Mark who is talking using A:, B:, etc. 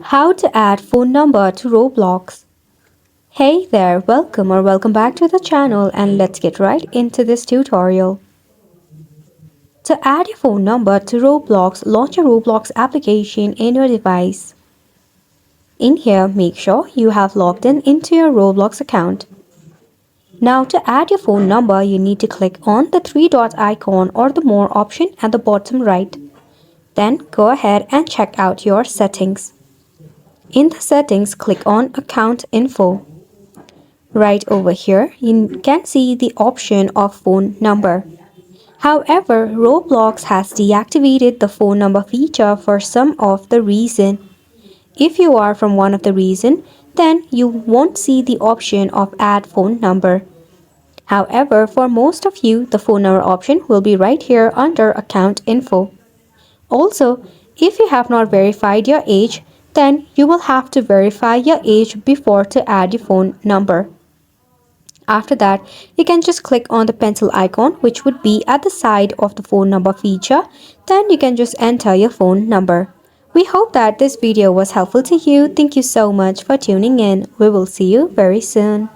A: How to add phone number to Roblox. Hey there, welcome back to the channel, and let's get right into this tutorial. To add your phone number to Roblox, launch a Roblox application in your device. In here, make sure you have logged in into your Roblox account. Now to add your phone number, you need to click on the three dot icon or the more option at the bottom right. Then go ahead and check out your settings. In the settings, click on Account Info. Right over here, you can see the option of phone number. However, Roblox has deactivated the phone number feature for some of the reason. If you are from one of the reason, then you won't see the option of add phone number. However, for most of you, the phone number option will be right here under Account Info. Also, if you have not verified your age, then you will have to verify your age before to add your phone number. After that, you can just click on the pencil icon, which would be at the side of the phone number feature. Then you can just enter your phone number. We hope that this video was helpful to you. Thank you so much for tuning in. We will see you very soon.